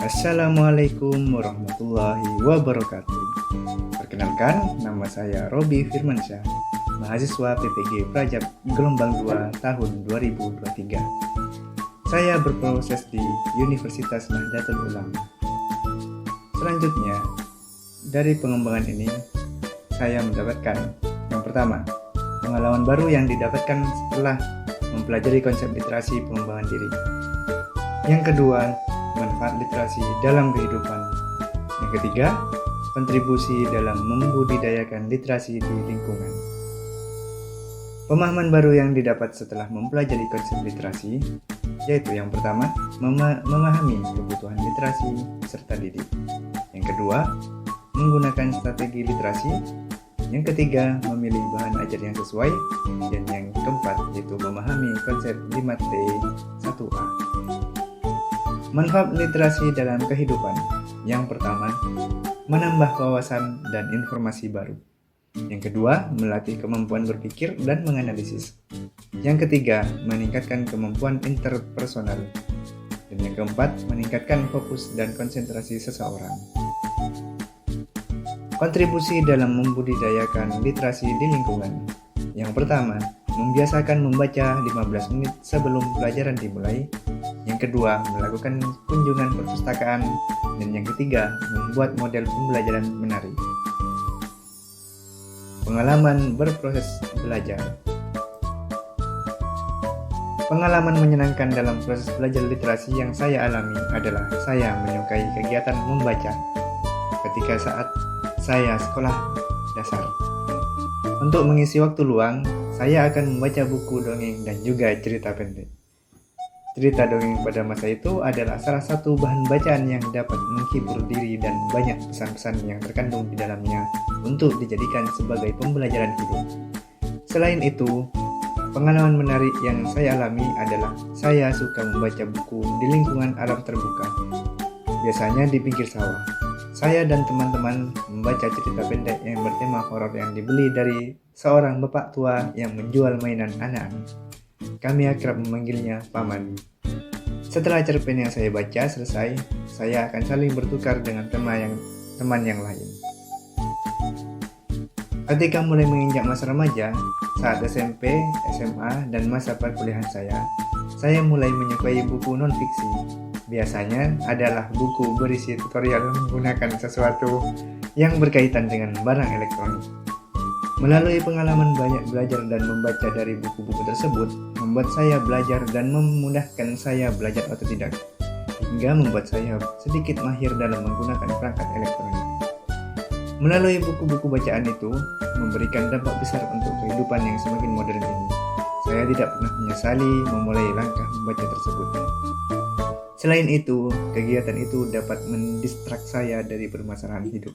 Assalamualaikum warahmatullahi wabarakatuh. Perkenalkan, nama saya Robi Firmansyah, mahasiswa PPG Prajab Gelombang 2 tahun 2023. Saya berproses di Universitas Nahdlatul Ulama. Selanjutnya, dari pengembangan ini, saya mendapatkan yang pertama, pengalaman baru yang didapatkan setelah mempelajari konsep literasi pengembangan diri. Yang kedua, manfaat literasi dalam kehidupan. Yang ketiga, kontribusi dalam membudidayakan literasi di lingkungan. Pemahaman baru yang didapat setelah mempelajari konsep literasi, yaitu yang pertama, memahami kebutuhan literasi peserta didik. Yang kedua, menggunakan strategi literasi. Yang ketiga, memilih bahan ajar yang sesuai. Dan yang keempat, yaitu memahami konsep 5T 1A. Manfaat literasi dalam kehidupan. Yang pertama, menambah wawasan dan informasi baru. Yang kedua, melatih kemampuan berpikir dan menganalisis. Yang ketiga, meningkatkan kemampuan interpersonal. Dan yang keempat, meningkatkan fokus dan konsentrasi seseorang. Kontribusi dalam membudidayakan literasi di lingkungan. Yang pertama, membiasakan membaca 15 menit sebelum pelajaran dimulai. Yang kedua, melakukan kunjungan perpustakaan. Dan yang ketiga, membuat model pembelajaran menarik. Pengalaman berproses belajar. Pengalaman menyenangkan dalam proses belajar literasi yang saya alami adalah saya menyukai kegiatan membaca ketika saat saya sekolah dasar. Untuk mengisi waktu luang, saya akan membaca buku dongeng dan juga cerita pendek. Cerita dongeng pada masa itu adalah salah satu bahan bacaan yang dapat menghibur diri dan banyak pesan-pesan yang terkandung di dalamnya untuk dijadikan sebagai pembelajaran hidup. Selain itu, pengalaman menarik yang saya alami adalah saya suka membaca buku di lingkungan alam terbuka, biasanya di pinggir sawah. Saya dan teman-teman membaca cerita pendek yang bertema horor yang dibeli dari seorang bapak tua yang menjual mainan anak-anak. Kami akrab memanggilnya Paman. Setelah cerpen yang saya baca selesai, saya akan saling bertukar dengan teman yang lain. Ketika mulai menginjak masa remaja, saat SMP, SMA, dan masa perkuliahan saya mulai menyukai buku non-fiksi. Biasanya adalah buku berisi tutorial menggunakan sesuatu yang berkaitan dengan barang elektronik. Melalui pengalaman banyak belajar dan membaca dari buku-buku tersebut, membuat saya belajar dan memudahkan saya belajar otodidak, hingga membuat saya sedikit mahir dalam menggunakan perangkat elektronik. Melalui buku-buku bacaan itu, memberikan dampak besar untuk kehidupan yang semakin modern ini. Saya tidak pernah menyesali memulai langkah membaca tersebut. Selain itu, kegiatan itu dapat mendistrak saya dari permasalahan hidup.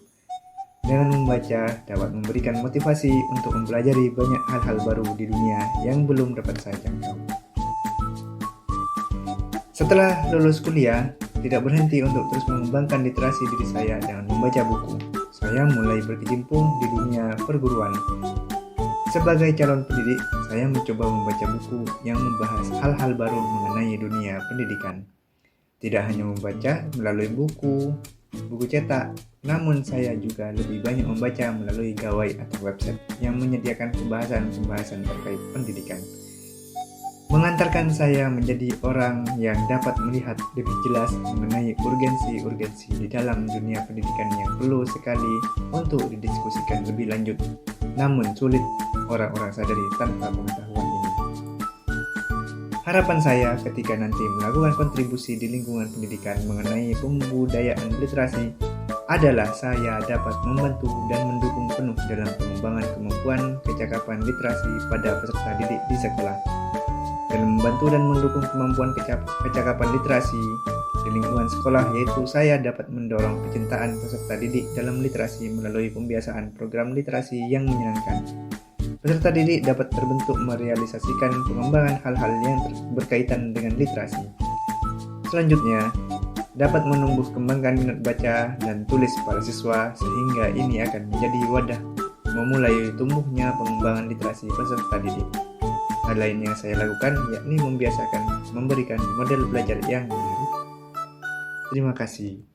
Dengan membaca, dapat memberikan motivasi untuk mempelajari banyak hal-hal baru di dunia yang belum dapat saya jangkau. Setelah lulus kuliah, tidak berhenti untuk terus mengembangkan literasi diri saya dengan membaca buku. Saya mulai berkecimpung di dunia perguruan. Sebagai calon pendidik, saya mencoba membaca buku yang membahas hal-hal baru mengenai dunia pendidikan. Tidak hanya membaca melalui buku cetak, namun saya juga lebih banyak membaca melalui gawai atau website yang menyediakan pembahasan-pembahasan terkait pendidikan. Mengantarkan saya menjadi orang yang dapat melihat lebih jelas mengenai urgensi-urgensi di dalam dunia pendidikan yang perlu sekali untuk didiskusikan lebih lanjut, namun sulit orang-orang sadari tanpa pengetahuan ini. Harapan saya ketika nanti melakukan kontribusi di lingkungan pendidikan mengenai pembudayaan literasi adalah saya dapat membantu dan mendukung penuh dalam pengembangan kemampuan kecakapan literasi pada peserta didik di sekolah. Dalam membantu dan mendukung kemampuan kecakapan literasi di lingkungan sekolah, yaitu saya dapat mendorong kecintaan peserta didik dalam literasi melalui pembiasaan program literasi yang menyenangkan. Peserta didik dapat terbentuk merealisasikan pengembangan hal-hal yang berkaitan dengan literasi. Selanjutnya, dapat menumbuh kembangkan minat baca dan tulis para siswa sehingga ini akan menjadi wadah memulai tumbuhnya pengembangan literasi peserta didik. Hal lain yang saya lakukan yakni membiasakan memberikan model belajar yang menarik. Terima kasih.